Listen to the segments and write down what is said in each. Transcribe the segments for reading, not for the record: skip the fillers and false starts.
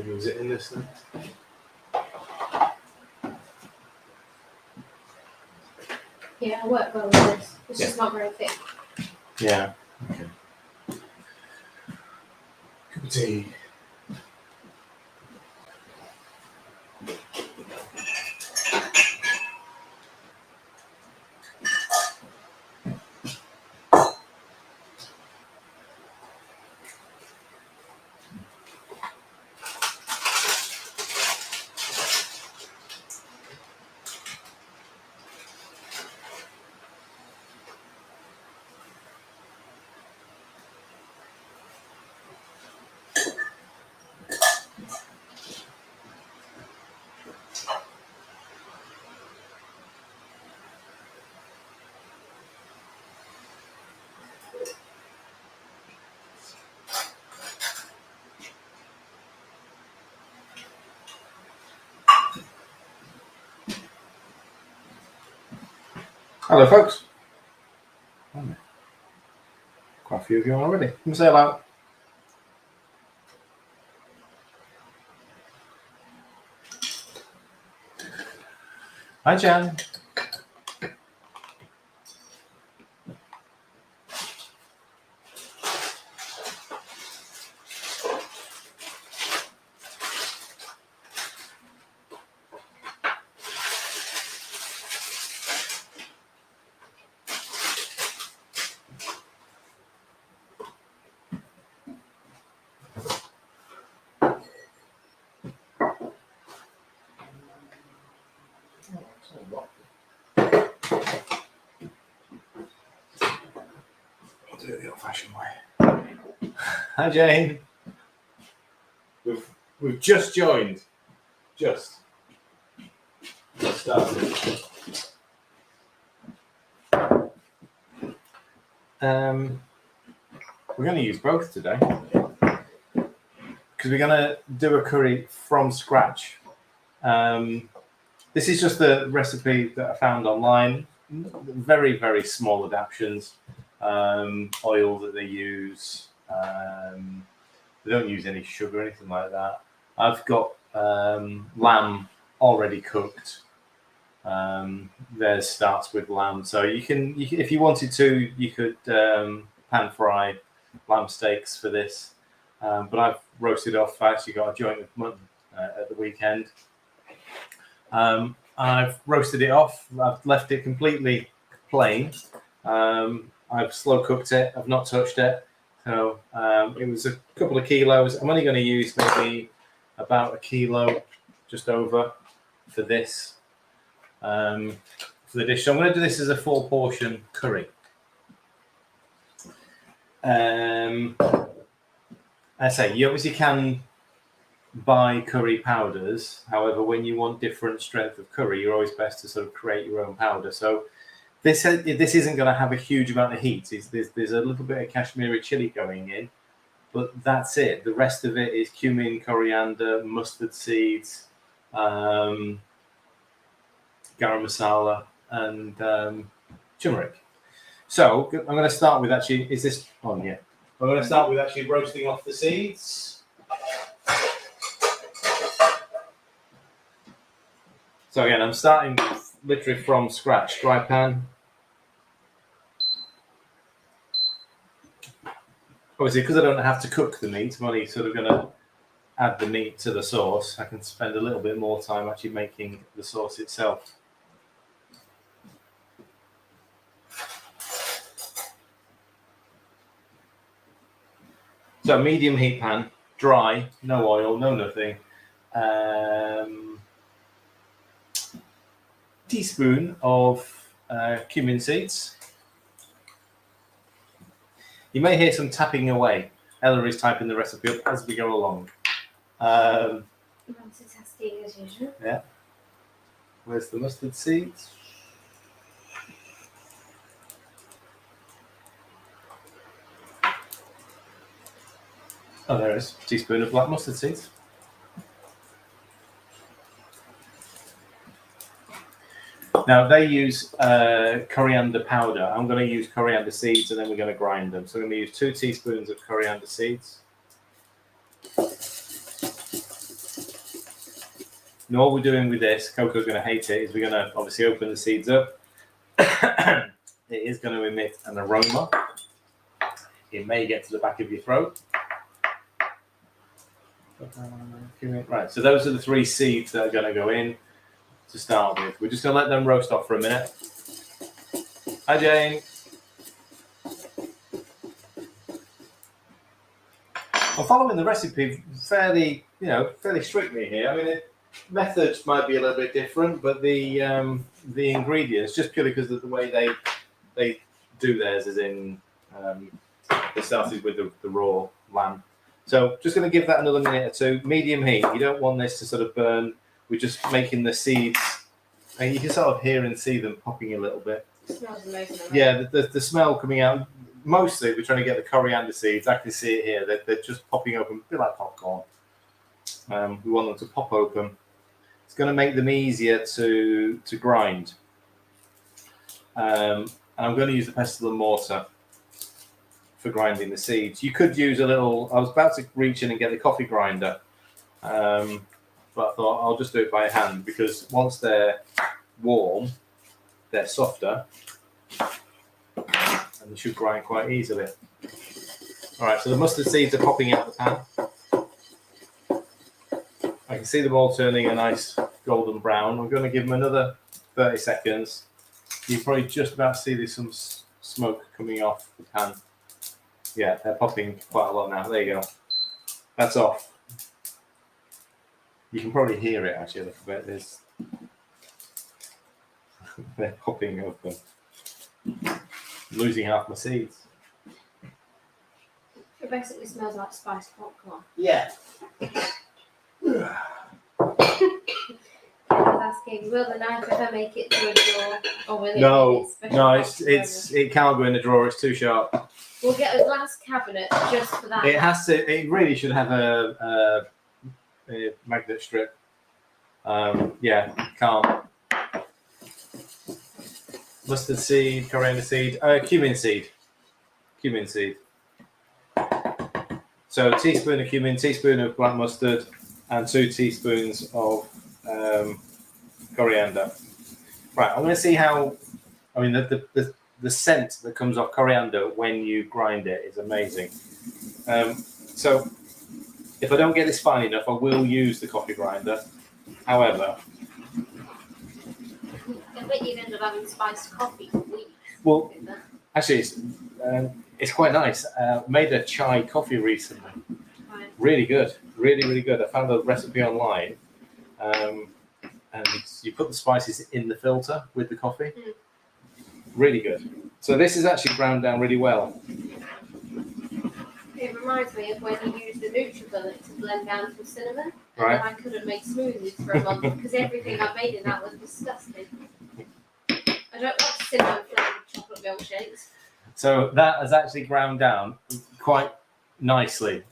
Maybe was it in this then? Yeah, I work well with this. It's just not very thick. Yeah. Okay. Cup of tea. Hello, folks. Quite a few of you already. Come say hello. Hi, Jan. I'll do it the old-fashioned way. Hi, Jane. We've just joined. Just started. We're going to use both today because we're going to do a curry from scratch. This is just the recipe that I found online. Very, very small adaptations. Oil that they use. They don't use any sugar or anything like that. I've got lamb already cooked. Theirs starts with lamb, so you can, if you wanted to, you could pan fry lamb steaks for this. But I've roasted off. I actually got a joint of mutton at the weekend. I've roasted it off. I've left it completely plain. I've slow cooked it. I've not touched it. So it was a couple of kilos. I'm only going to use maybe about a kilo, just over, for this, for the dish. So I'm going to do this as a 4-portion curry. I say you obviously can buy curry powders. However, when you want different strength of curry, you're always best to sort of create your own powder. So this isn't going to have a huge amount of heat. There's a little bit of Kashmiri chili going in, but that's it. The rest of it is cumin, coriander, mustard seeds, garam masala, and turmeric. So I'm going to start with actually. Is this on? Yeah. I'm going to start with actually roasting off the seeds. So again, I'm starting literally from scratch. Dry pan. Obviously, because I don't have to cook the meat, I'm only sort of going to add the meat to the sauce. I can spend a little bit more time actually making the sauce itself. So medium heat pan, dry, no oil, no nothing. Teaspoon of cumin seeds. You may hear some tapping away. Ella is typing the recipe up as we go along. Multitasking as usual. Yeah. Where's the mustard seeds? Oh, there it is. A teaspoon of black mustard seeds. Now, they use coriander powder. I'm going to use coriander seeds, and then we're going to grind them. So I'm going to use 2 teaspoons of coriander seeds. And all we're doing with this, Coco's going to hate it, is we're going to obviously open the seeds up. It is going to emit an aroma. It may get to the back of your throat. Right, so those are the 3 seeds that are going to go in to start with. We're just going to let them roast off for a minute. Hi, Jane. I'm following the recipe fairly strictly here. I mean, methods might be a little bit different, but the ingredients, just purely because of the way they do theirs, is in they started with the raw lamb. So just going to give that another minute or 2, medium heat. You don't want this to sort of burn. We're just making the seeds, and you can sort of hear and see them popping a little bit. It smells amazing. Yeah, the smell coming out. Mostly, we're trying to get the coriander seeds. I can see it here. They're just popping open, a bit like popcorn. We want them to pop open. It's going to make them easier to grind. And I'm going to use the pestle and mortar for grinding the seeds. You could use a little. I was about to reach in and get the coffee grinder, but I thought I'll just do it by hand, because once they're warm, they're softer. And they should grind quite easily. All right, so the mustard seeds are popping out the pan. I can see them all turning a nice golden brown. We're going to give them another 30 seconds. You can probably just about see there's some smoke coming off the pan. Yeah, they're popping quite a lot now. There you go. That's off. You can probably hear it actually a little bit. They're popping open. Losing half my seeds. It basically smells like spiced popcorn. Yeah. I was asking, will the knife ever make it to a drawer, or will it? No, it can't go in a drawer. It's too sharp. We'll get a glass cabinet just for that. It has to. It really should have a magnet strip. Yeah, can't. Mustard seed, coriander seed, cumin seed. Cumin seed. So a teaspoon of cumin, teaspoon of black mustard, and 2 teaspoons of coriander. Right, I'm going to see how. I mean, the scent that comes off coriander when you grind it is amazing. So if I don't get this fine enough, I will use the coffee grinder. However, I bet you'd end up having spiced coffee for weeks. Well, actually, it's quite nice. Made a chai coffee recently. Right. Really good, really good. I found a recipe online, and you put the spices in the filter with the coffee. Mm. Really good. So this is actually ground down really well. It reminds me of when you use the NutriBullet to blend down some cinnamon. And Right. I couldn't make smoothies for a month because everything I made in that was disgusting. I don't like cinnamon flavoured chocolate milkshakes. So that has actually ground down quite nicely.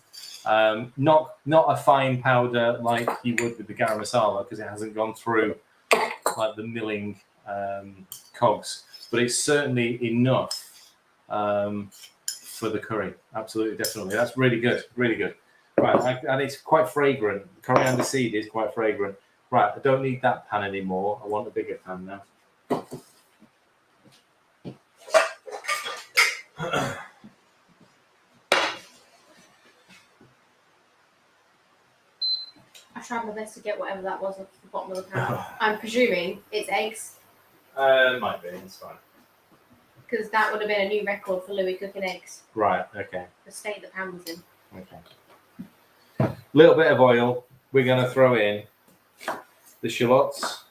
Not a fine powder like you would with the garam masala, because it hasn't gone through like the milling cogs, but it's certainly enough for the curry. Absolutely, definitely. That's really good, really good. Right, and it's quite fragrant. Coriander seed is quite fragrant. Right, I don't need that pan anymore. I want a bigger pan now. I tried my best to get whatever that was off the bottom of the pan. I'm presuming it's eggs, Might be, it's fine. because that would have been a new record for Louis cooking eggs. Right, okay. The state the pan was in. Okay. Little bit of oil. We're going to throw in the shallots.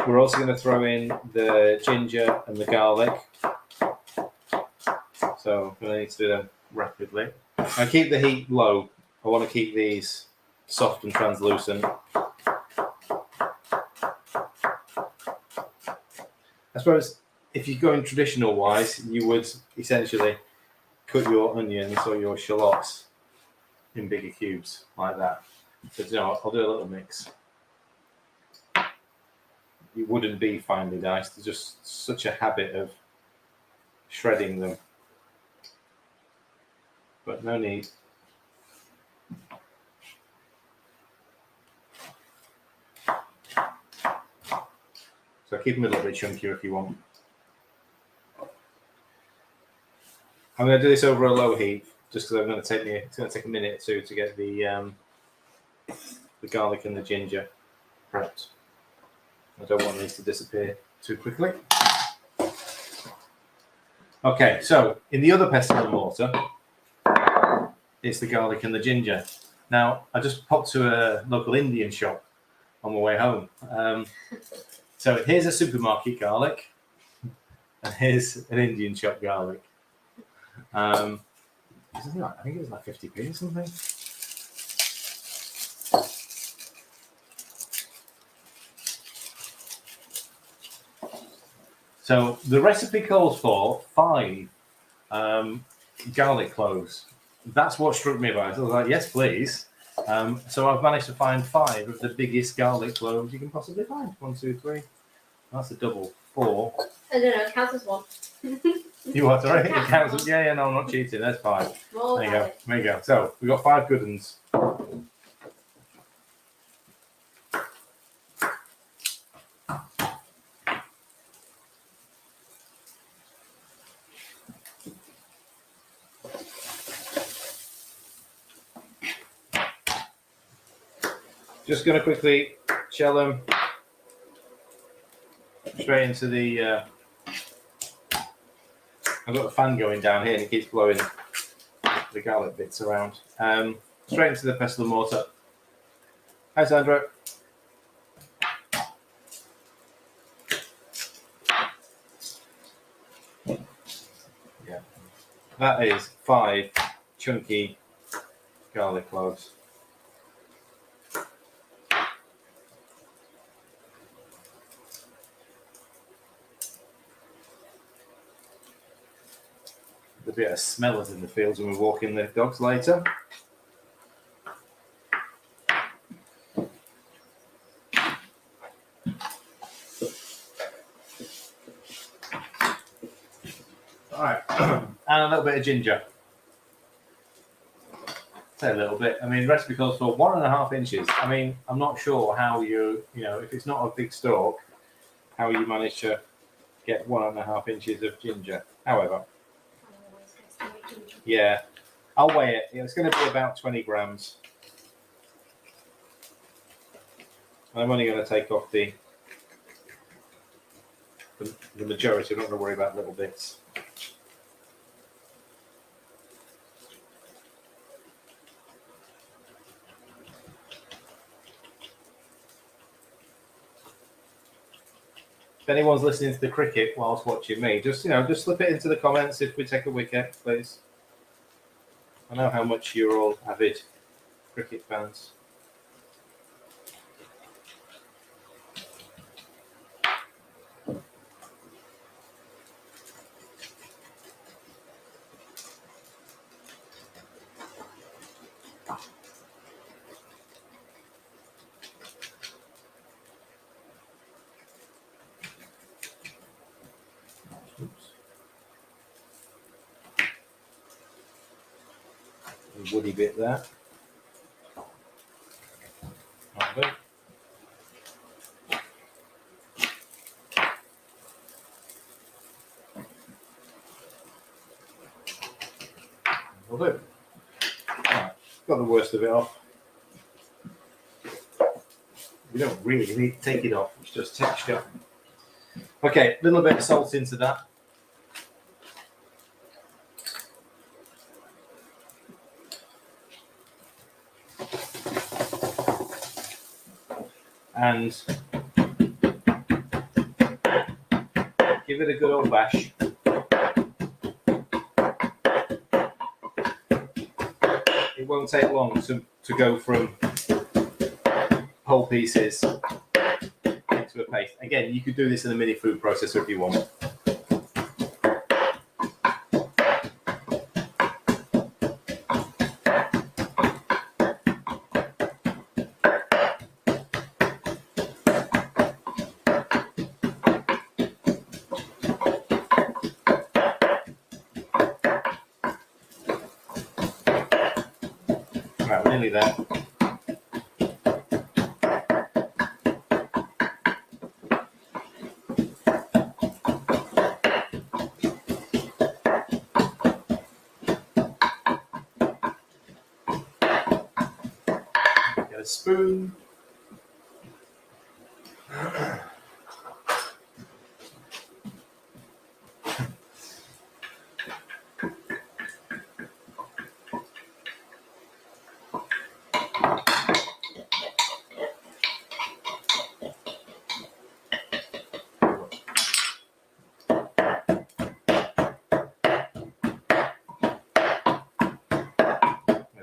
We're also going to throw in the ginger and the garlic. So I'm going to need to do them rapidly. I keep the heat low. I want to keep these soft and translucent. I suppose if you're going traditional wise, you would essentially cut your onions or your shallots in bigger cubes like that. But I'll do a little mix. It wouldn't be finely diced. There's just such a habit of shredding them. But no need. So keep them a little bit chunkier if you want. I'm going to do this over a low heat, just because it's going to take a minute or two to get the garlic and the ginger prepped. I don't want these to disappear too quickly. Okay, so in the other pestle and mortar, it's the garlic and the ginger. Now, I just popped to a local Indian shop on my way home. So here's a supermarket garlic, and here's an Indian shop garlic. I think it was like 50p or something. So the recipe calls for 5 garlic cloves. That's what struck me about it. I was like, yes, please. So I've managed to find 5 of the biggest garlic cloves you can possibly find. 1, 2, 3. That's a double. 4. I don't know, it counts as 1. You what, sorry? It counts. Yeah, no, I'm not cheating. That's 5. More There you go. There you go. So we've got 5 good ones. Just going to quickly shell them straight into the. I've got the fan going down here and it keeps blowing the garlic bits around. Straight into the pestle and mortar. Hi, Sandra. Yeah, that is 5 chunky garlic cloves. There'll be a smellers in the fields when we're walking the dogs later. Alright, and a little bit of ginger. Say a little bit. I mean, recipe calls for 1.5 inches. I mean, I'm not sure how if it's not a big stalk, how you manage to get 1.5 inches of ginger. However, yeah, I'll weigh it. It's going to be about 20 grams. I'm only going to take off the majority. I'm not going to worry about little bits. If anyone's listening to the cricket whilst watching me, just slip it into the comments if we take a wicket, please. I know how much you're all avid cricket fans. Woody bit there. Okay. Will do. Right. Got the worst of it off. You don't really need to take it off, it's just texture. Okay, a little bit of salt into that. And give it a good old bash. It won't take long to go from whole pieces into a paste. Again, you could do this in a mini food processor if you want. Right, we're nearly there. spoon. There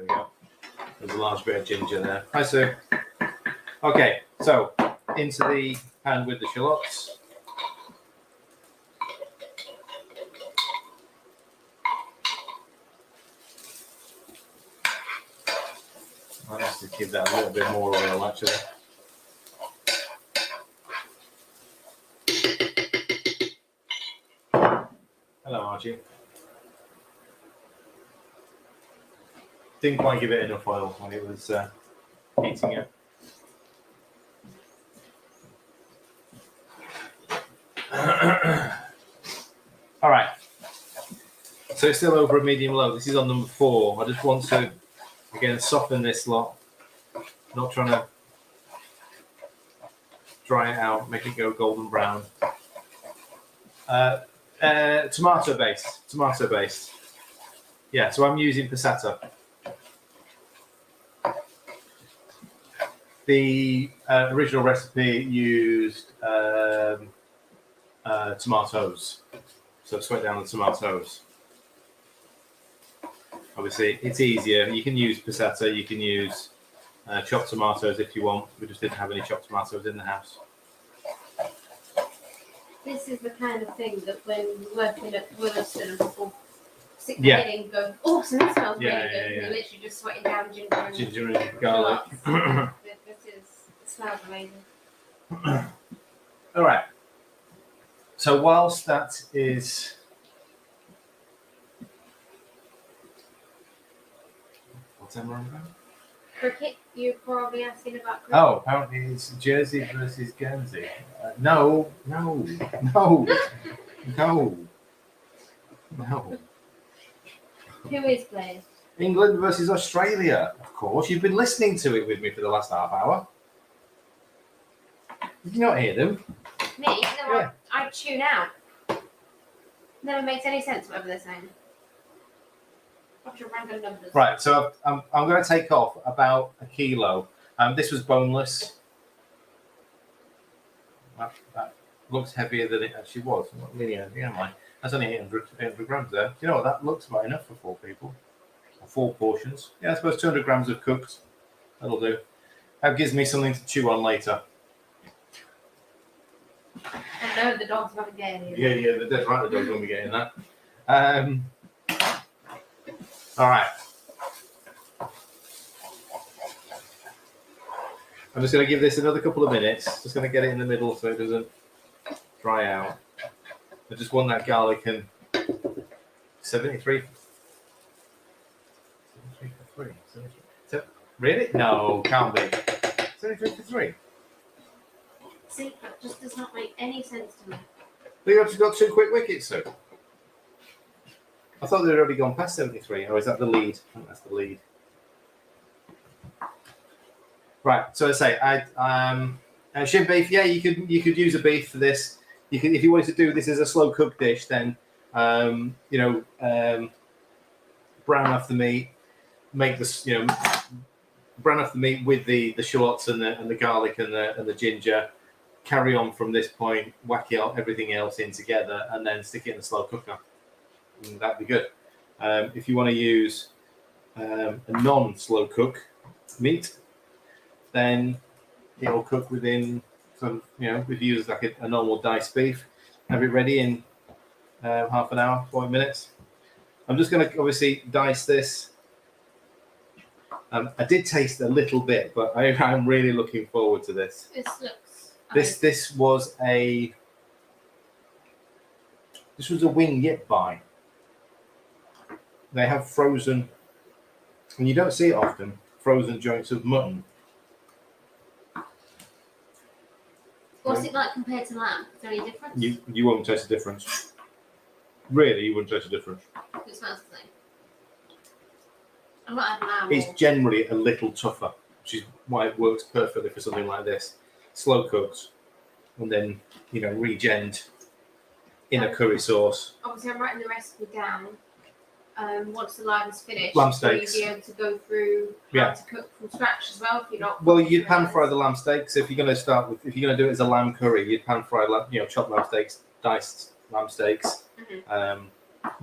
we go. There's a large bit of ginger there. Hi, Sue. Okay, so into the pan with the shallots. I have to give that a little bit more oil, actually. Hello, Archie. Didn't quite give it enough oil when it was heating it. All right. So it's still over a medium low. This is on number 4. I just want to, again, soften this lot. Not trying to dry it out, make it go golden brown. Tomato based. Yeah, so I'm using passata. The original recipe used tomatoes, so sweat down the tomatoes. Obviously, it's easier. You can use passata, you can use chopped tomatoes if you want. We just didn't have any chopped tomatoes in the house. This is the kind of thing that when working at Williston and people sit Yeah. there and go, awesome, that smells Yeah, really good. yeah, And yeah. you're literally just sweating down ginger and Ginger and garlic. shallots. It smells amazing. All right. So whilst that is, what's that wrong about? Cricket, you're probably asking about cricket. Oh, apparently it's Jersey versus Guernsey. No. Who is playing? England versus Australia. Of course, you've been listening to it with me for the last half hour. Did you not hear them? Me? No, Yeah. I tune out. Never makes any sense whatever they're saying. Bunch of random numbers. Right, so I'm going to take off about a kilo. This was boneless. That looks heavier than it actually was. Not linear, yeah, that's only 800 grams there. Do you know what? That looks about enough for 4 people. Or 4 portions. Yeah, I suppose 200 grams of cooked. That'll do. That gives me something to chew on later. I know the dogs haven't get any. Yeah, the dead right, the dog's going to be getting that. All right. I'm just going to give this another couple of minutes. Just going to get it in the middle so it doesn't dry out. I just want that garlic and 73 for 3. So, really? No, can't be. 73 for 3. See, that just does not make any sense to me. They actually got 2 quick wickets, so. I thought they'd already gone past 73, or is that the lead? I think that's the lead. Right, so I say, shin beef. Yeah, you could use a beef for this. You could, if you wanted to do this as a slow cook dish, then brown off the meat. Make this, brown off the meat with the shallots and the garlic and the ginger. Carry on from this point. Whack it out, everything else in together, and then stick it in the slow cooker. And that'd be good. If you want to use a non-slow cook meat, then it'll cook within sort of, if you use like a normal diced beef, have it ready in half an hour, 40 minutes. I'm just going to obviously dice this. I did taste a little bit, but I'm really looking forward to this. This was a wing yip buy. They have frozen, and you don't see it often, frozen joints of mutton. What's it like compared to lamb? Is there any difference? You won't taste a difference. Really, you wouldn't taste a difference. It smells the same. I'm not having lamb. It's generally a little tougher. which is why it works perfectly for something like this. Slow cooked, and then regened in a curry sauce. Obviously, I'm writing the recipe down. Once the lamb is finished, Lamb will steaks. you be able to go through how to cook from scratch as well? If you're not. Well, you'd pan fry the lamb steaks. If you're going to do it as a lamb curry, you'd pan fry, chopped lamb steaks, diced lamb steaks,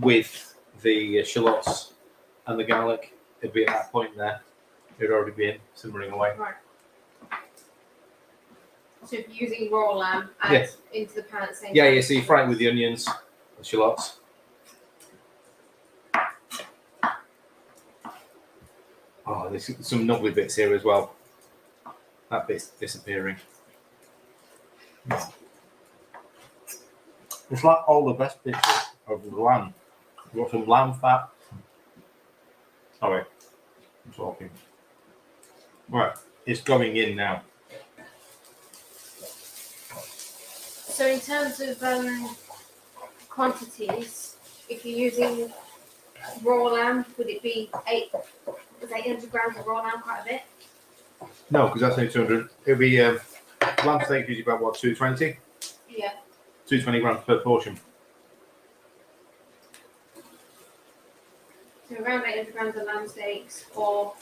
with the shallots and the garlic. It'd be at that point there. It'd already be simmering away. Right. So if you're using raw lamb, add into the pan at the same time. Yeah. So you fry it with the onions, the shallots. Oh, there's some lovely bits here as well. That bit's disappearing. It's like all the best bits of the lamb. You've got some lamb fat. Sorry, I'm talking. Right, it's going in now. So in terms of quantities, if you're using raw lamb, would it be 800 grams of raw lamb, quite a bit? No, because that's only 200. It'll be lamb steak is about what, 220? Yeah. 220 grams per portion. So around 800 grams of lamb steaks or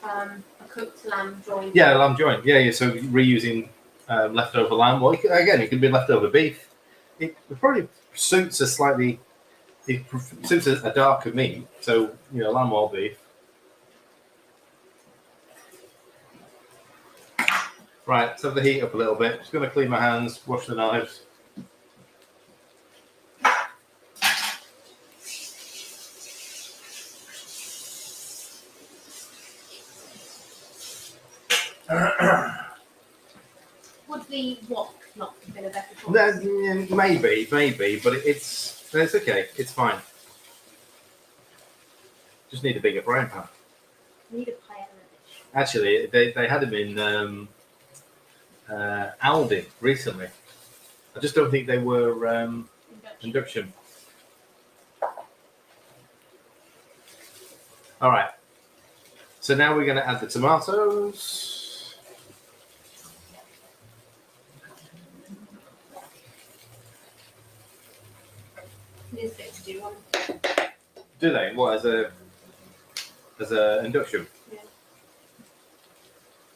a cooked lamb joint. Yeah, lamb joint. Yeah. So reusing leftover lamb. Well, it could be leftover beef. It probably suits a darker meat. So lamb or beef. Right, let's have the heat up a little bit. Just going to clean my hands, wash the knives. Would the wok not have been a better choice? Maybe, but it's okay. It's fine. Just need a bigger frying pan. Need a pan and a dish. Actually, they had them in Aldi recently. I just don't think they were induction. All right. So now we're going to add the tomatoes. These bits do one. Do they? What, as a induction? Yeah.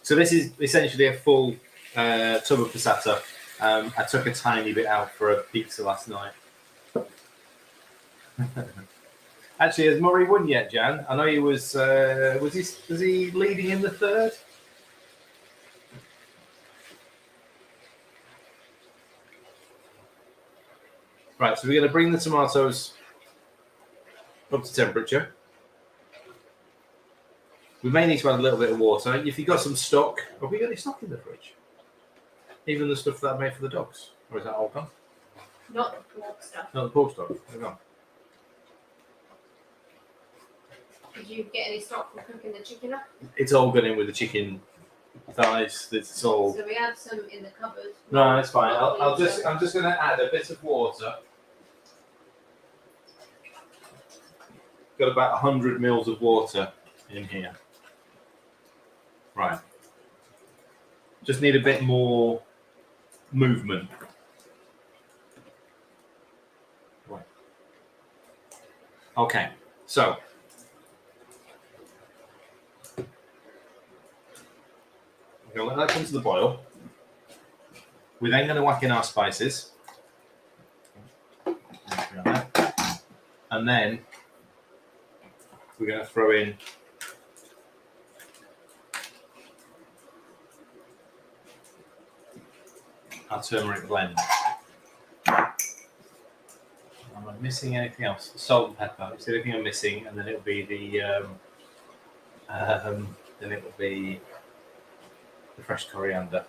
So this is essentially a full tub of passata. I took a tiny bit out for a pizza last night. Actually, has Murray won yet, Jan? I know he was. Was he leading in the third? Right, so we're going to bring the tomatoes up to temperature. We may need to add a little bit of water. If you've got some stock, have we got any stock in the fridge? Even the stuff that I made for the dogs? Or is that all gone? Not the pork stuff. No, the pork stock. They're gone. Did you get any stock from cooking the chicken up? It's all gone in with the chicken thighs. It's all. So we have some in the cupboard. No, it's fine. I'm just going to add a bit of water. Got about 100 mils of water in here. Right. Just need a bit more movement. Right. Okay, so I'm going to let that come to the boil. We're then going to whack in our spices. And then we're going to throw in our turmeric blend. Am I missing anything else? Salt and pepper. It's the only thing I'm missing, and then it'll be the fresh coriander.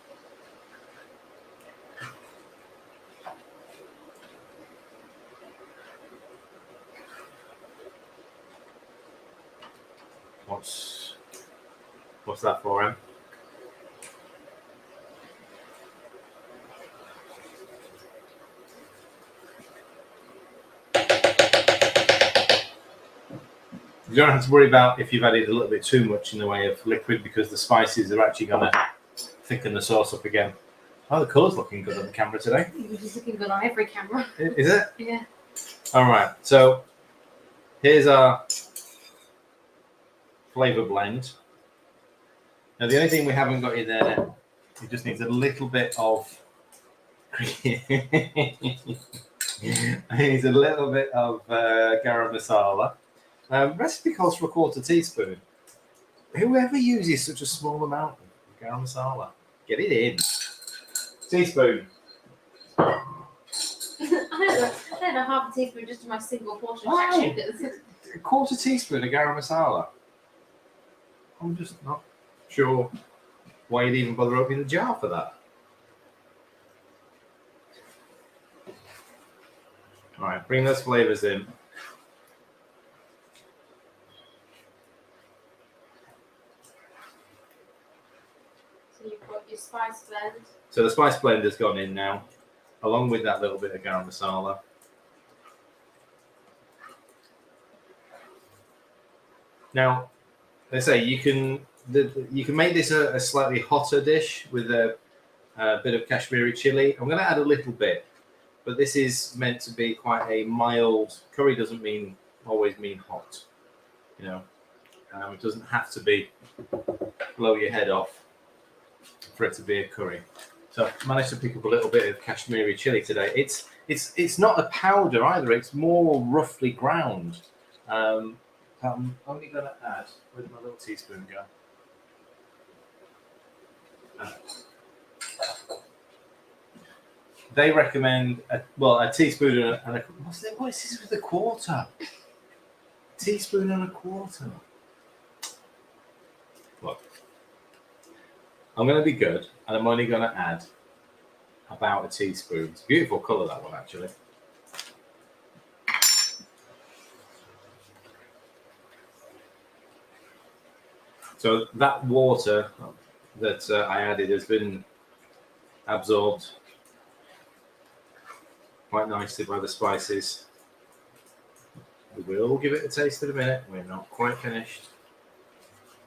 What's that for, Em? You don't have to worry about if you've added a little bit too much in the way of liquid because the spices are actually going to thicken the sauce up again. Oh, the colour's looking good on the camera today. It's looking good on every camera. Is it? Yeah. All right. So here's our flavour blend. Now the only thing we haven't got in there, it just needs a little bit of. It needs a little bit of garam masala. Recipe calls for a 1/4 teaspoon. Whoever uses such a small amount of garam masala, get it in. Teaspoon. I don't know, half a teaspoon just to my single portion of Wow. shakshukas. A 1/4 teaspoon of garam masala. I'm just not sure why you'd even bother opening the jar for that. All right, bring those flavours in. So you've got your spice blend. So the spice blend has gone in now, along with that little bit of garam masala. Now, they say you can make this a slightly hotter dish with a bit of Kashmiri chili. I'm going to add a little bit, but this is meant to be quite a mild. Curry doesn't always mean hot, you know. It doesn't have to be blow your head off for it to be a curry. So I managed to pick up a little bit of Kashmiri chili today. It's not a powder either. It's more roughly ground. I'm only going to add. Where's my little teaspoon go? They recommend a teaspoon and a what is this with a 1/4? Teaspoon and a 1/4. Look, I'm going to be good, and I'm only going to add about a teaspoon. It's a beautiful colour, that one, actually. So that water that I added has been absorbed quite nicely by the spices. We will give it a taste in a minute. We're not quite finished.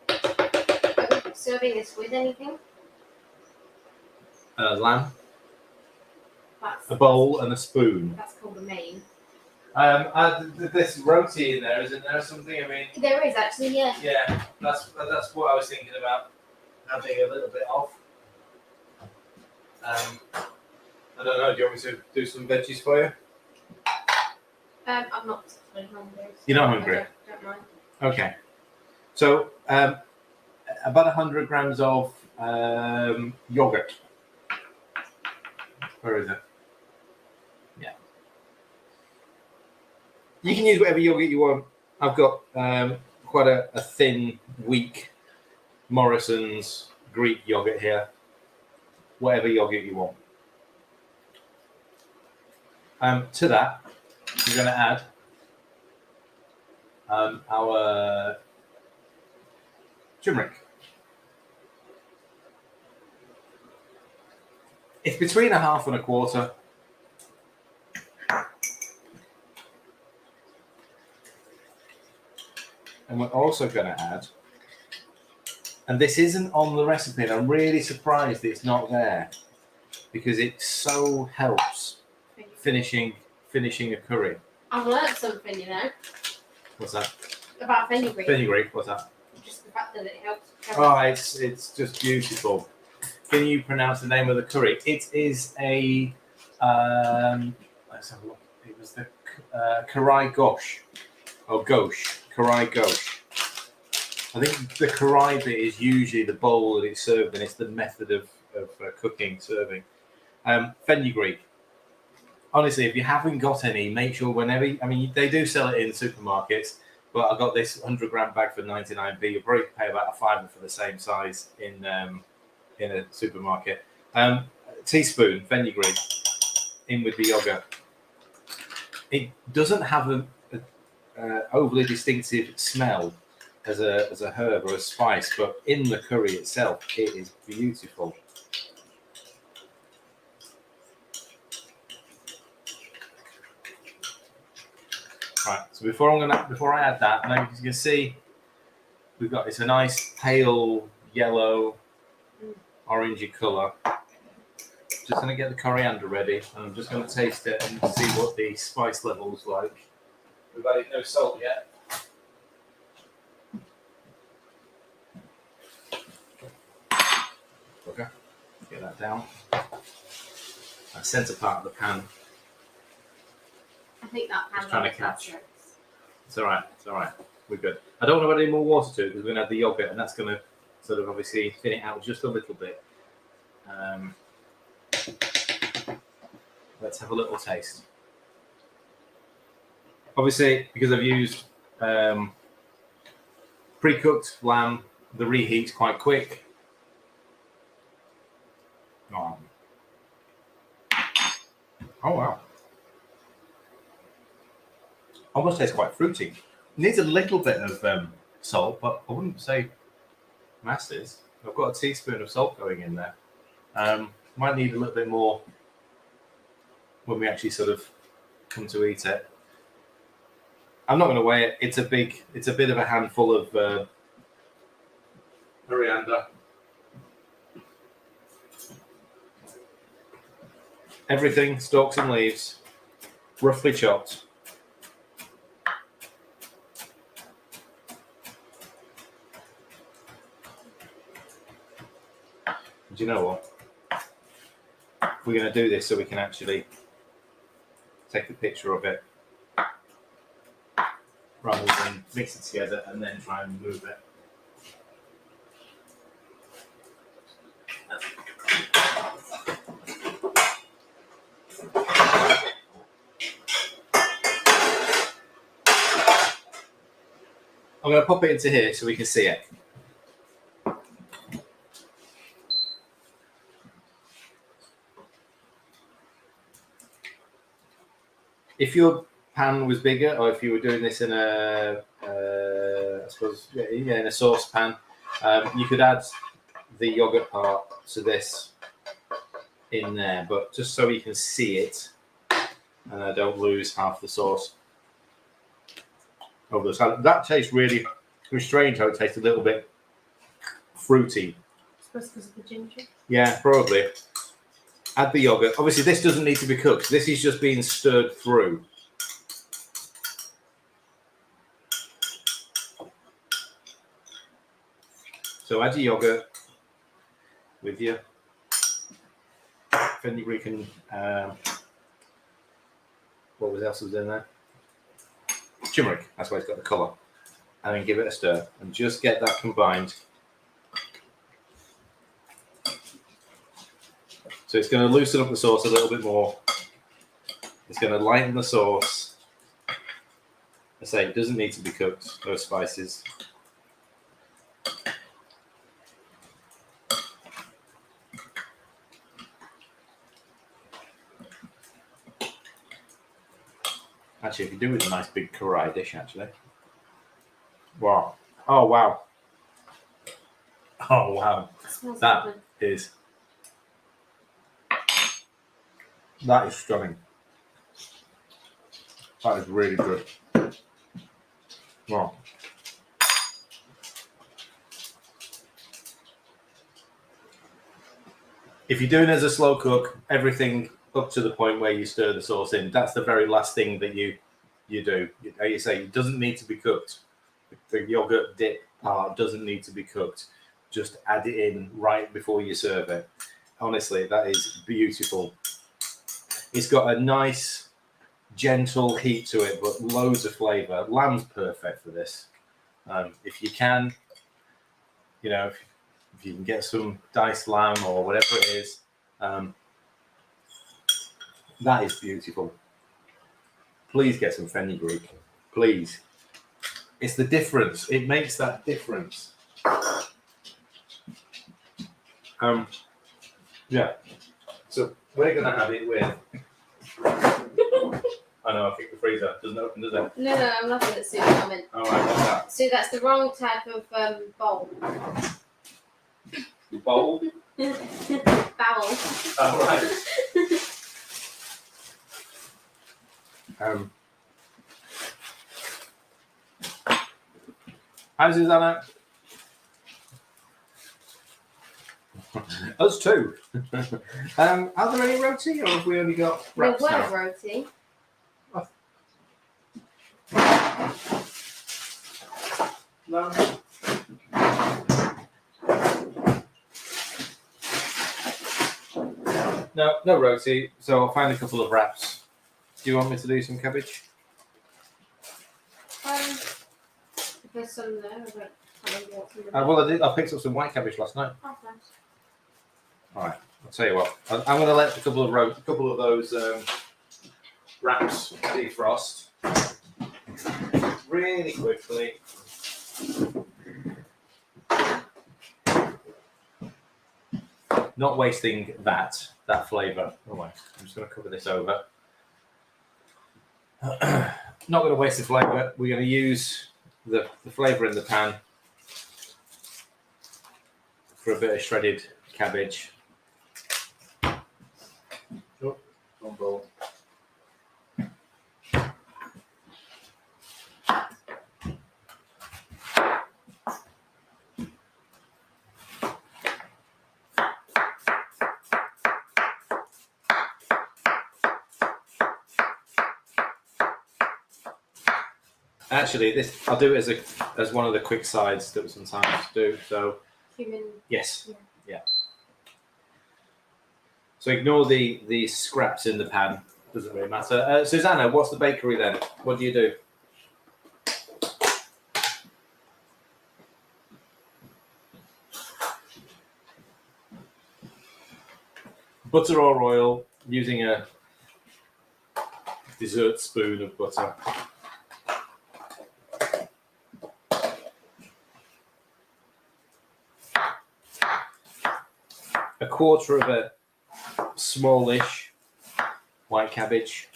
Are you serving this with anything? Lamb, That's, a bowl, and a spoon. that's called a main. There's roti in there, isn't there? Something. I mean, There is actually, yeah. yeah, that's what I was thinking about having a little bit of. I don't know. Do you want me to do some veggies for you? I'm not particularly hungry. So You're not hungry? I don't mind. Okay. So about 100 grams of yogurt. Where is it? Yeah. You can use whatever yogurt you want. I've got quite a thin, weak Morrison's Greek yogurt here. Whatever yogurt you want. To that, we're going to add our turmeric. It's between a 1/2 and a 1/4. And we're also going to add, and this isn't on the recipe, and I'm really surprised it's not there because it so helps finishing a curry. I've learnt something, you know, What's that? about fenugreek. Fenugreek. What's that? Just the fact that it helps. Oh, it's just beautiful. Can you pronounce the name of the curry? It is a let's have a look. It was the Karahi gosh or gosh. Karahi gosh. I think the Karahi bit is usually the bowl that it's served in. It's the method of cooking, serving. Fenugreek. Honestly, if you haven't got any, make sure whenever. I mean, they do sell it in supermarkets, but I got this 100-gram bag for 99p. You'll probably pay about a £5 for the same size in a supermarket. Teaspoon fenugreek in with the yogurt. It doesn't have a overly distinctive smell as a herb or a spice, but in the curry itself, it is beautiful. Right. So before I add that, now you can see it's a nice pale yellow, orangey colour. Just going to get the coriander ready, and I'm just going to taste it and see what the spice level's like. We've added no salt yet. Okay, get that down. That centre part of the pan. I think that pan. Just trying to catch. It's all right. It's all right. We're good. I don't want to add any more water to it because we're going to add the yogurt, and that's going to sort of obviously thin it out just a little bit. Let's have a little taste. Obviously, because I've used pre-cooked lamb, the reheat's quite quick. Oh wow. Almost tastes quite fruity. It needs a little bit of salt, but I wouldn't say masses. I've got a teaspoon of salt going in there. Might need a little bit more when we actually sort of come to eat it. I'm not going to weigh it. It's a bit of a handful of coriander. Everything, stalks and leaves, roughly chopped. Do you know what? We're going to do this so we can actually take a picture of it rather than mix it together and then try and move it. I'm going to pop it into here so we can see it. If your pan was bigger, or if you were doing this in a, I suppose, in a saucepan, you could add the yogurt part to this in there, but just so you can see it, and I don't lose half the sauce over the salad. That tastes really strange. How it tastes a little bit fruity. Suppose because of the ginger. Yeah, probably. Add the yogurt. Obviously, this doesn't need to be cooked. This is just being stirred through. So add your yogurt with your fenugreek and what else was in there? Turmeric. That's why it's got the colour. And then give it a stir and just get that combined. So it's going to loosen up the sauce a little bit more. It's going to lighten the sauce. I say it doesn't need to be cooked, those spices. Actually, if you do it with a nice big Karahi dish, actually. Wow. Oh, wow. Oh, wow. That is stunning. That is really good. Wow. If you're doing it as a slow cook, everything up to the point where you stir the sauce in, that's the very last thing that you do. Like you say, it doesn't need to be cooked. The yogurt dip part doesn't need to be cooked. Just add it in right before you serve it. Honestly, that is beautiful. It's got a nice, gentle heat to it, but loads of flavour. Lamb's perfect for this. If you can, if you can get some diced lamb or whatever it is, that is beautiful. Please get some fenugreek. Please. It's the difference. It makes that difference. Yeah. So we're going to have it with... I know, I think the freezer doesn't open, does it? No, I'm laughing at Sue's comment. All right, what's that? Sue, that's the wrong type of bowl. Bowl? Bowel. Oh, right. Hi, Susanna. Us too. Are there any roti, or have we only got There wraps were now? roti. No. No roti. So I'll find a couple of wraps. Do you want me to do some cabbage? If there's some there, I don't know what's in the Well, I did. I picked up some white cabbage last night. Oh, thanks. All right. I'll tell you what. I'm going to let a couple of those wraps defrost really quickly. Not wasting that flavour. Oh, wait. I'm just going to cover this over. Not going to waste the flavour. We're going to use the flavour in the pan for a bit of shredded cabbage. Oh, one bowl. Actually, this I'll do it as one of the quick sides that we sometimes do. So Cumin. yes, yeah. So ignore the scraps in the pan. Doesn't really matter. Susanna, what's the bakery then? What do you do? Butter or oil, using a dessert spoon of butter. A quarter of a smallish white cabbage.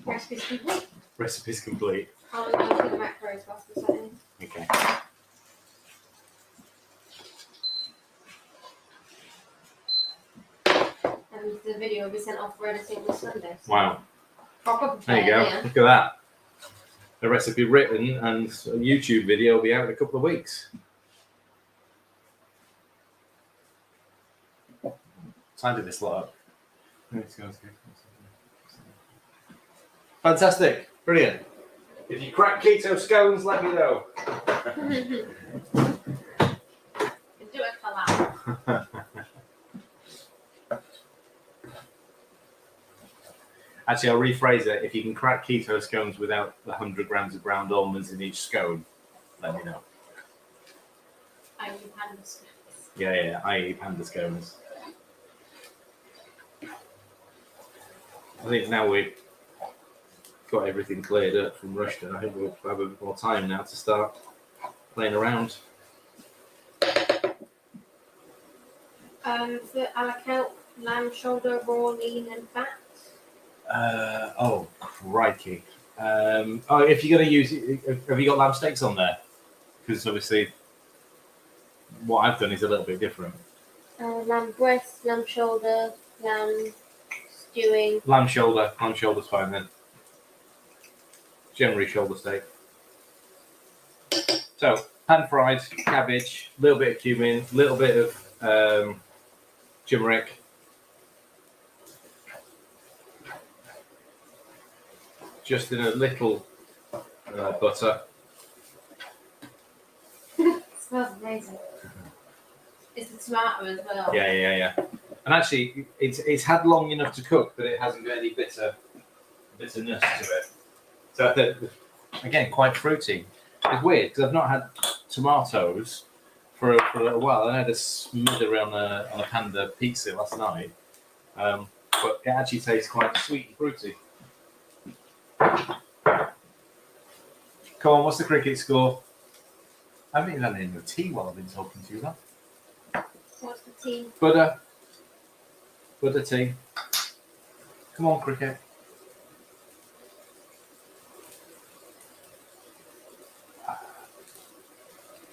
Recipe's complete. Recipe's complete. I'll go to the macros whilst we're setting. Okay. And the video will be sent off for editing this Sunday. Wow. Proper There you go. yeah. Look at that. A recipe written and a YouTube video will be out in a couple of weeks. Tidy this lot up. Fantastic. Brilliant. If you crack keto scones, let me know. Do a collab. Actually, I'll rephrase it. If you can crack keto scones without the 100 grams of ground almonds in each scone, let me know. I use panda scones. Yeah, I eat panda scones. I think now we've got everything cleared up from Rushton, I think we'll have a bit more time now to start playing around. For a la carte, lamb shoulder, raw, lean, and fat. Oh, crikey. If you're going to use have you got lamb steaks on there? Because obviously what I've done is a little bit different. Lamb breast, lamb shoulder, lamb stewing. Lamb shoulder's fine then. Generally shoulder steak. So, pan fried cabbage, a little bit of cumin, a little bit of turmeric. Just in a little butter. Smells amazing. It's the tomato as well. Yeah. And actually, it's had long enough to cook, but it hasn't got any bitterness to it. So I think, again, quite fruity. It's weird because I've not had tomatoes for a little while. I had a smother on a panda pizza last night, but it actually tastes quite sweet and fruity. Come on, what's the cricket score? I haven't even had any tea while I've been talking to you, that. What's the tea? Butter tea. Come on, cricket.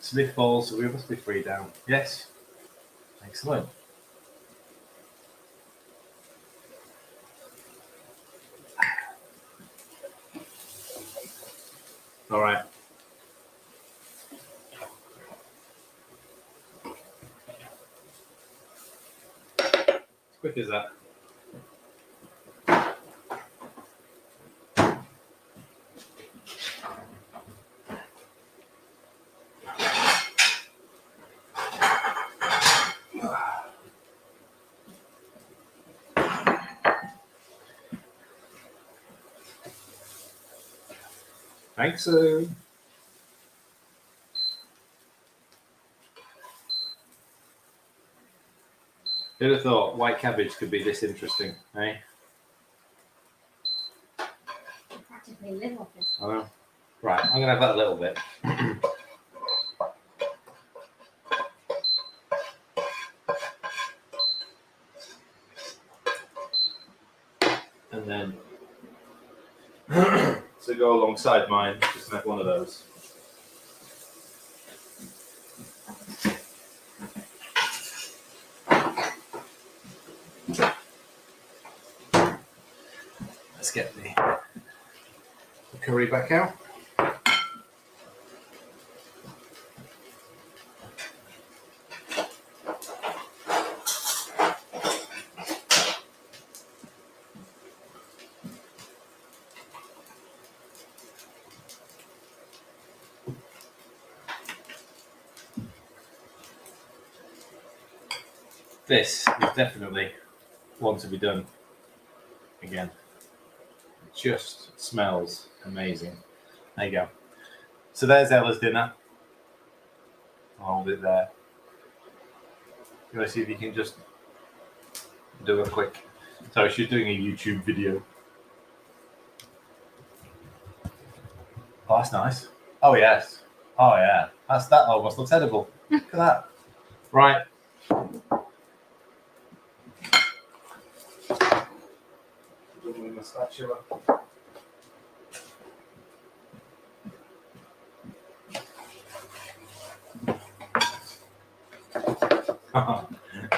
Smith falls, so we must be 3 down. Yes. Excellent. All right. As quick as that. Thanks. Who'd have thought white cabbage could be this interesting, eh? I practically live off it. I know. Right, I'm going to have that a little bit. And then, to go alongside mine, just make one of those. Let's get the curry back out. This is definitely one to be done again. It just smells amazing. There you go. So there's Ella's dinner. I'll hold it there. You want to see if you can just do a quick. Sorry, she's doing a YouTube video. Oh, that's nice. Oh yes. Oh yeah. That almost looks edible. Look at that. Right. With my spatula.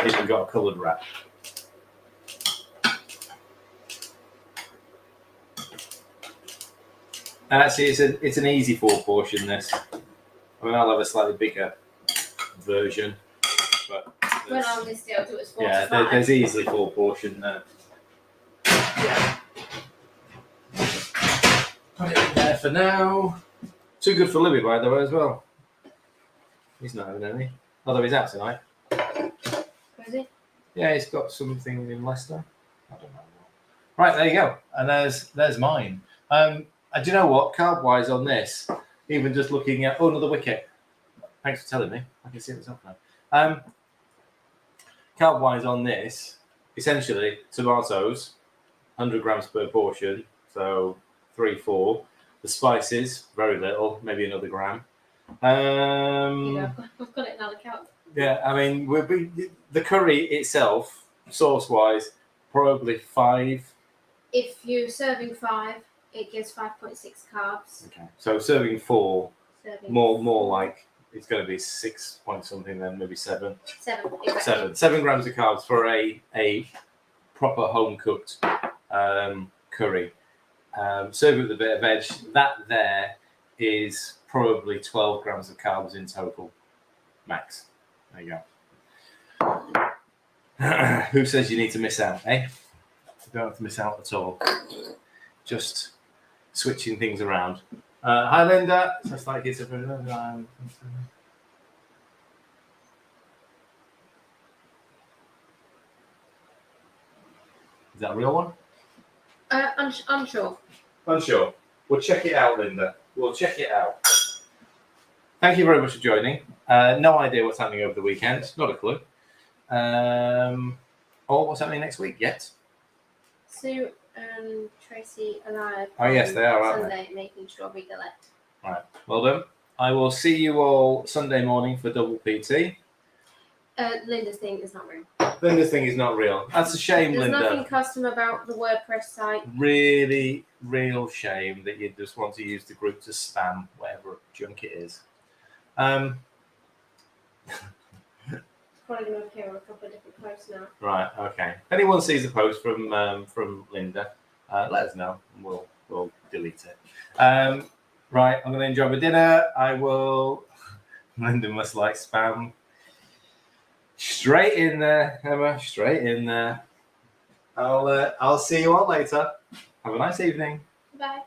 Even got a coloured wrap. And actually, it's an easy 4 portion. This. I mean, I'll have a slightly bigger version, but When I was this deal, it was 4 yeah, to 5. there's easily 4 portion there. Yeah. Put it in there for now. Too good for Louis, by the way, as well. He's not having any. Although he's out tonight. Is he? Yeah, he's got something in Leicester. I don't know. Right, there you go. And there's mine. Do you know what? Carb-wise on this, even just looking at... Oh, another wicket. Thanks for telling me. I can see what's up now. Carb-wise on this, essentially, tomatoes, 100 grams per portion, so 3-4. The spices, very little, maybe another gram. Yeah, I've got it in another count. Yeah, I mean, the curry itself, sauce-wise, probably 5. If you're serving 5, it gives 5.6 carbs. Okay. So serving 4, Serving more like it's going to be 6 point something, then maybe 7. 7, exactly. 7 grams of carbs for a proper home cooked curry. Serve it with a bit of veg. That there is probably 12 grams of carbs in total, max. There you go. Who says you need to miss out, eh? You don't have to miss out at all. Just switching things around. Hi, Linda. Just like it's a Is that a real one? Unsure. Unsure. We'll check it out, Linda. We'll check it out. Thank you very much for joining. No idea what's happening over the weekend. Not a clue. Or what's happening next week yet. Sue and Tracy alive. Oh, yes, they are, aren't Sunday making strawberry galette. Right. Well done. I will see you all Sunday morning for double PT. Linda's thing is not real. Linda's thing is not real. That's a shame, There's Linda. nothing custom about the WordPress site. Really, real shame that you just want to use the group to spam whatever junk it is. Probably probably going to appear on a couple of different posts now. Right. Okay. If anyone sees a post from Linda, let us know, and we'll delete it. Right. I'm going to enjoy my dinner. I will. Linda must like spam. Straight in there, Emma. Straight in there. I'll see you all later. Have a nice evening. Bye.